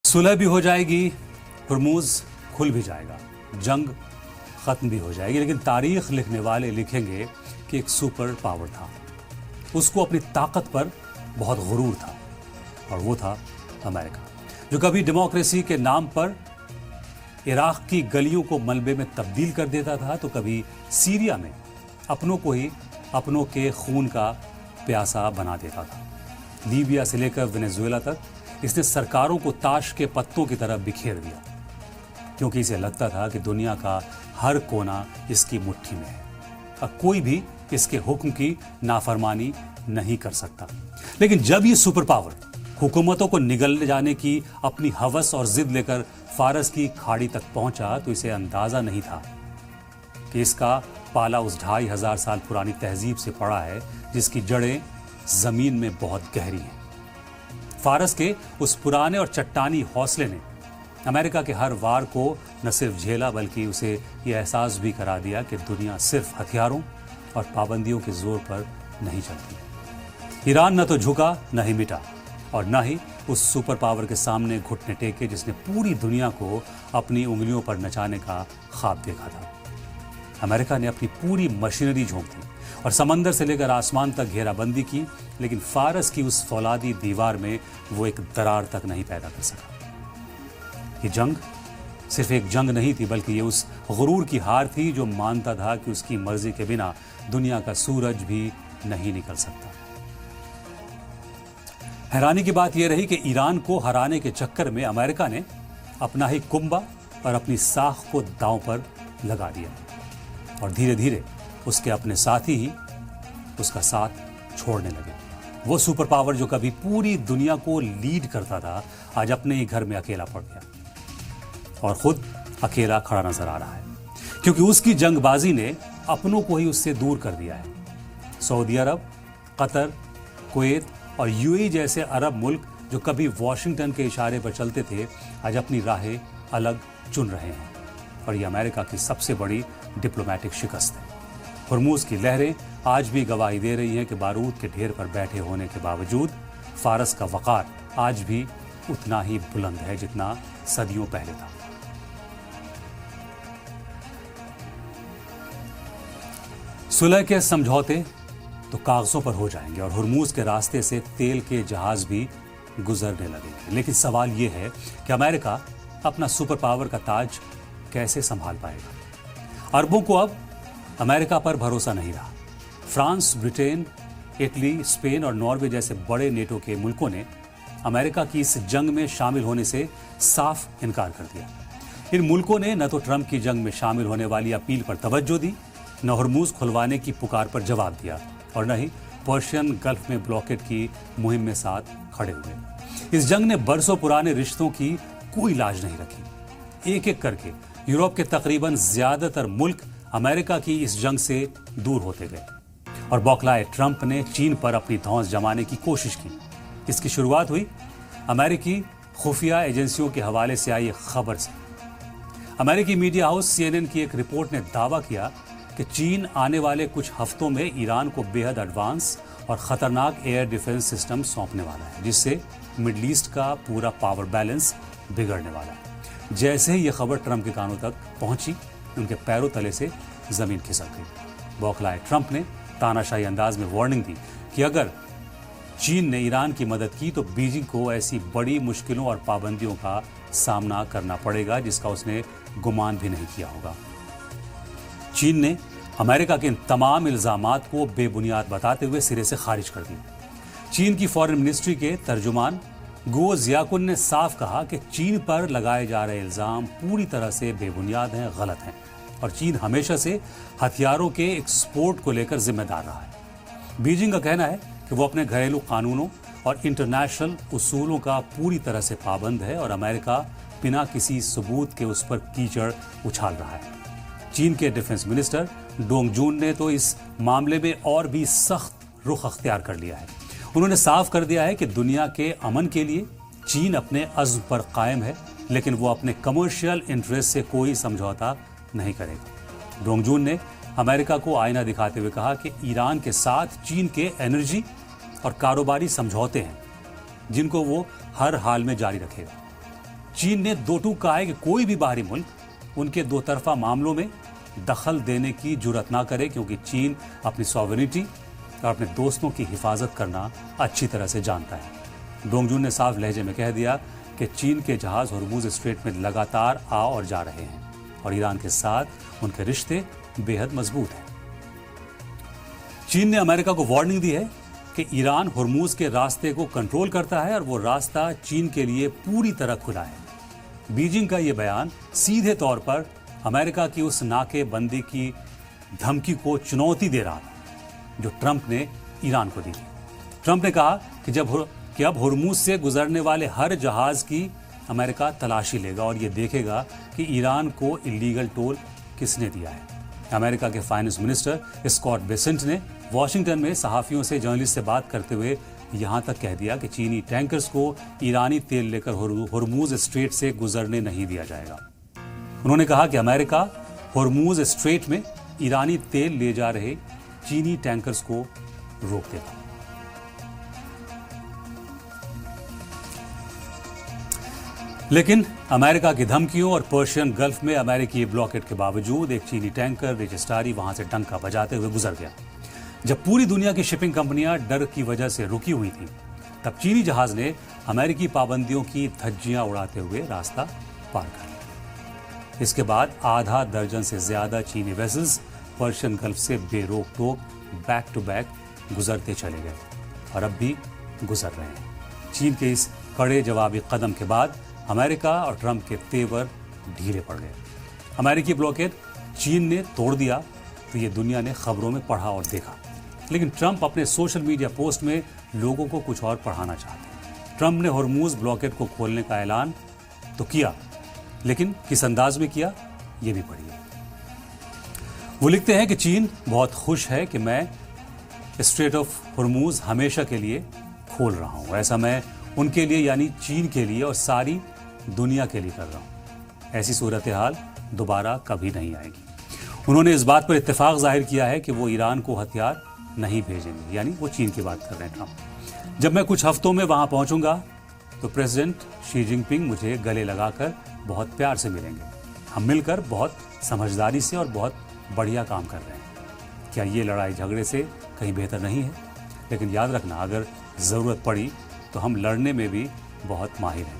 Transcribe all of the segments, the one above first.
सुलह भी हो जाएगी, हुर्मुज़ खुल भी जाएगा, जंग खत्म भी हो जाएगी, लेकिन तारीख लिखने वाले लिखेंगे कि एक सुपर पावर था, उसको अपनी ताकत पर बहुत गुरूर था, और वो था अमेरिका, जो कभी डेमोक्रेसी के नाम पर इराक की गलियों को मलबे में तब्दील कर देता था, तो कभी सीरिया में अपनों को ही अपनों के खून का प्यासा बना देता था। लीबिया से लेकर वेनेजुएला तक इसने सरकारों को ताश के पत्तों की तरह बिखेर दिया, क्योंकि इसे लगता था कि दुनिया का हर कोना इसकी मुट्ठी में है और कोई भी इसके हुक्म की नाफरमानी नहीं कर सकता। लेकिन जब ये सुपर पावर हुकूमतों को निगल जाने की अपनी हवस और जिद लेकर फारस की खाड़ी तक पहुंचा, तो इसे अंदाजा नहीं था कि इसका पाला उस 2500 साल पुरानी तहजीब से पड़ा है जिसकी जड़ें जमीन में बहुत गहरी हैं। फारस के उस पुराने और चट्टानी हौसले ने अमेरिका के हर वार को न सिर्फ झेला, बल्कि उसे यह एहसास भी करा दिया कि दुनिया सिर्फ हथियारों और पाबंदियों के जोर पर नहीं चलती। ईरान न तो झुका, न ही मिटा, और न ही उस सुपर पावर के सामने घुटने टेके जिसने पूरी दुनिया को अपनी उंगलियों पर नचाने का ख्वाब देखा था। अमेरिका ने अपनी पूरी मशीनरी झोंक दी और समंदर से लेकर आसमान तक घेराबंदी की, लेकिन फारस की उस फौलादी दीवार में वो एक दरार तक नहीं पैदा कर सका। ये जंग सिर्फ एक जंग नहीं थी, बल्कि ये उस गुरूर की हार थी जो मानता था कि उसकी मर्जी के बिना दुनिया का सूरज भी नहीं निकल सकता। हैरानी की बात यह रही कि ईरान को हराने के चक्कर में अमेरिका ने अपना ही कुंबा और अपनी साख को दांव पर लगा दिया, और धीरे धीरे उसके अपने साथी ही उसका साथ छोड़ने लगे। वो सुपर पावर जो कभी पूरी दुनिया को लीड करता था, आज अपने ही घर में अकेला पड़ गया और खुद अकेला खड़ा नजर आ रहा है, क्योंकि उसकी जंगबाजी ने अपनों को ही उससे दूर कर दिया है। सऊदी अरब, कतर, कुवैत और यूएई जैसे अरब मुल्क जो कभी वॉशिंगटन के इशारे पर चलते थे, आज अपनी राहें अलग चुन रहे हैं, और ये अमेरिका की सबसे बड़ी डिप्लोमेटिक शिकस्त है। हुर्मुज़ की लहरें आज भी गवाही दे रही हैं कि बारूद के ढेर पर बैठे होने के बावजूद फारस का वक़ार आज भी उतना ही बुलंद है जितना सदियों पहले था। सुलह के समझौते तो कागजों पर हो जाएंगे और हुर्मुज़ के रास्ते से तेल के जहाज भी गुजरने लगेंगे, लेकिन सवाल यह है कि अमेरिका अपना सुपर पावर का ताज कैसे संभाल पाएगा। अरबों को अब अमेरिका पर भरोसा नहीं रहा। फ्रांस, ब्रिटेन, इटली, स्पेन और नॉर्वे जैसे बड़े नेटो के मुल्कों ने अमेरिका की इस जंग में शामिल होने से साफ इनकार कर दिया। इन मुल्कों ने न तो ट्रंप की जंग में शामिल होने वाली अपील पर तवज्जो दी, न हुर्मुज़ खुलवाने की पुकार पर जवाब दिया, और न ही पर्शियन गल्फ में ब्लॉकेट की मुहिम में साथ खड़े हुए। इस जंग ने बरसों पुराने रिश्तों की कोई लाज नहीं रखी। एक एक करके यूरोप के तकरीबन ज्यादातर मुल्क अमेरिका की इस जंग से दूर होते गए, और बौखलाए ट्रंप ने चीन पर अपनी धौंस जमाने की कोशिश की। इसकी शुरुआत हुई अमेरिकी खुफिया एजेंसियों के हवाले से आई एक खबर से। अमेरिकी मीडिया हाउस सीएनएन की एक रिपोर्ट ने दावा किया कि चीन आने वाले कुछ हफ्तों में ईरान को बेहद एडवांस और खतरनाक एयर डिफेंस सिस्टम सौंपने वाला है, जिससे मिडल ईस्ट का पूरा पावर बैलेंस बिगड़ने वाला है। जैसे ही यह खबर ट्रंप के कानों तक पहुंची, उनके पैरों तले से जमीन खिसक गई। बौखलाए ट्रंप ने तानाशाही अंदाज में वार्निंग दी कि अगर चीन ने ईरान की मदद की तो बीजिंग को ऐसी बड़ी मुश्किलों और पाबंदियों का सामना करना पड़ेगा जिसका उसने गुमान भी नहीं किया होगा। चीन ने अमेरिका के इन तमाम इल्जामात को बेबुनियाद बताते हुए सिरे से खारिज कर दिया। चीन की फॉरेन मिनिस्ट्री के तर्जुमान गुओ जियाकुन ने साफ कहा कि चीन पर लगाए जा रहे इल्जाम पूरी तरह से बेबुनियाद हैं, गलत हैं, और चीन हमेशा से हथियारों के एक्सपोर्ट को लेकर जिम्मेदार रहा है। बीजिंग का कहना है कि वो अपने घरेलू कानूनों और इंटरनेशनल उसूलों का पूरी तरह से पाबंद है, और अमेरिका बिना किसी सबूत के उस पर कीचड़ उछाल रहा है। चीन के डिफेंस मिनिस्टर डोंग जून ने तो इस मामले में और भी सख्त रुख अख्तियार कर लिया है। उन्होंने साफ कर दिया है कि दुनिया के अमन के लिए चीन अपने अज़्म पर कायम है, लेकिन वो अपने कमर्शियल इंटरेस्ट से कोई समझौता नहीं करेगा। डोंग जून ने अमेरिका को आईना दिखाते हुए कहा कि ईरान के साथ चीन के एनर्जी और कारोबारी समझौते हैं जिनको वो हर हाल में जारी रखेगा। चीन ने दो टूक कहा है कि कोई भी बाहरी मुल्क उनके दो तरफा मामलों में दखल देने की जुर्रत ना करे, क्योंकि चीन अपनी सॉवरेनिटी और अपने दोस्तों की हिफाजत करना अच्छी तरह से जानता है। डोंग जुन ने साफ लहजे में कह दिया कि चीन के जहाज हॉर्मुज स्ट्रेट में लगातार आ और जा रहे हैं और ईरान के साथ उनके रिश्ते बेहद मजबूत हैं। चीन ने अमेरिका को वार्निंग दी है कि ईरान हॉर्मुज के रास्ते को कंट्रोल करता है और वो रास्ता चीन के लिए पूरी तरह खुला है। बीजिंग का ये बयान सीधे तौर पर अमेरिका की उस नाकेबंदी की धमकी को चुनौती दे रहा था जो ट्रंप ने ईरान को दी थी। ट्रंप ने कहा कि अब हॉर्मुज से गुजरने वाले हर जहाज की अमेरिका तलाशी लेगा और ये देखेगा कि ईरान को इलीगल टोल किसने दिया है। अमेरिका के फाइनेंस मिनिस्टर स्कॉट बेसेंट ने वॉशिंगटन में सहाफियों से जर्नलिस्ट से बात करते हुए यहां तक कह दिया कि चीनी टैंकर्स को ईरानी तेल लेकर हॉर्मुज स्ट्रेट से गुजरने नहीं दिया जाएगा। उन्होंने कहा कि अमेरिका हॉर्मुज स्ट्रेट में ईरानी तेल ले जा रहे चीनी टैंकर्स को रोक देगा। लेकिन अमेरिका की धमकियों और पर्शियन गल्फ में अमेरिकी ब्लॉकेट के बावजूद एक चीनी टैंकर रेजिस्ट्रारी वहां से डंका बजाते हुए गुजर गया। जब पूरी दुनिया की शिपिंग कंपनियां डर की वजह से रुकी हुई थीं, तब चीनी जहाज ने अमेरिकी पाबंदियों की धज्जियां उड़ाते हुए रास्ता पार कर लिया। इसके बाद आधा दर्जन से ज्यादा चीनी वेसल्स पर्शियन गल्फ से बेरोक टोक बैक टू बैक गुजरते चले गए और अब भी गुजर रहे हैं। चीन के इस कड़े जवाबी कदम के बाद अमेरिका और ट्रंप के तेवर ढीले पड़ गए। अमेरिकी ब्लॉकेट चीन ने तोड़ दिया तो ये दुनिया ने खबरों में पढ़ा और देखा, लेकिन ट्रंप अपने सोशल मीडिया पोस्ट में लोगों को कुछ और पढ़ाना चाहते हैं। ट्रंप ने हॉर्मुज ब्लॉकेट को खोलने का ऐलान तो किया, लेकिन किस अंदाज में किया ये भी पढ़िए। वो लिखते हैं कि चीन बहुत खुश है कि मैं स्ट्रेट ऑफ हॉर्मुज हमेशा के लिए खोल रहा हूं। ऐसा मैं उनके लिए यानी चीन के लिए और सारी दुनिया के लिए कर रहा हूं। ऐसी सूरत हाल दोबारा कभी नहीं आएगी। उन्होंने इस बात पर इत्तेफाक जाहिर किया है कि वो ईरान को हथियार नहीं भेजेंगे, यानी वो चीन की बात कर रहे हैं ट्रंप। जब मैं कुछ हफ्तों में वहां पहुंचूंगा तो प्रेसिडेंट शी जिनपिंग मुझे गले लगाकर बहुत प्यार से मिलेंगे। हम मिलकर बहुत समझदारी से और बहुत बढ़िया काम कर रहे हैं। क्या ये लड़ाई झगड़े से कहीं बेहतर नहीं है? लेकिन याद रखना, अगर ज़रूरत पड़ी तो हम लड़ने में भी बहुत माहिर हैं,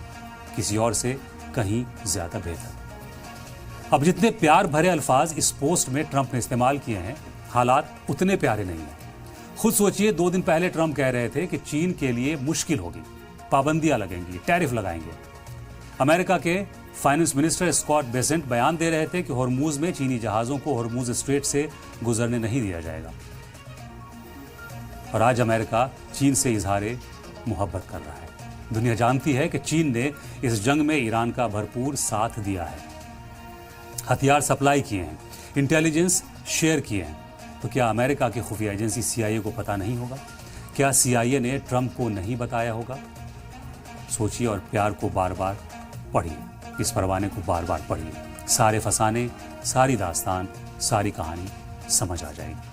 किसी और से कहीं ज़्यादा बेहतर। अब जितने प्यार भरे अल्फाज इस पोस्ट में ट्रंप ने इस्तेमाल किए हैं, हालात उतने प्यारे नहीं हैं। खुद सोचिए, 2 दिन पहले ट्रंप कह रहे थे कि चीन के लिए मुश्किल होगी, पाबंदियां लगेंगी, टैरिफ लगाएंगे। अमेरिका के फाइनेंस मिनिस्टर स्कॉट बेसेंट बयान दे रहे थे कि हॉर्मुज में चीनी जहाजों को हॉर्मुज स्ट्रेट से गुजरने नहीं दिया जाएगा। और आज अमेरिका चीन से इजहारे मोहब्बत कर रहा है। दुनिया जानती है कि चीन ने इस जंग में ईरान का भरपूर साथ दिया है, हथियार सप्लाई किए हैं, इंटेलिजेंस शेयर किए हैं। तो क्या अमेरिका की खुफिया एजेंसी CIA को पता नहीं होगा? क्या CIA ने ट्रंप को नहीं बताया होगा? सोचिए और प्यार को बार बार पढ़िए, इस परवाने को बार बार पढ़िए। सारे फसाने, सारी दास्तान, सारी कहानी समझ आ जाएगी।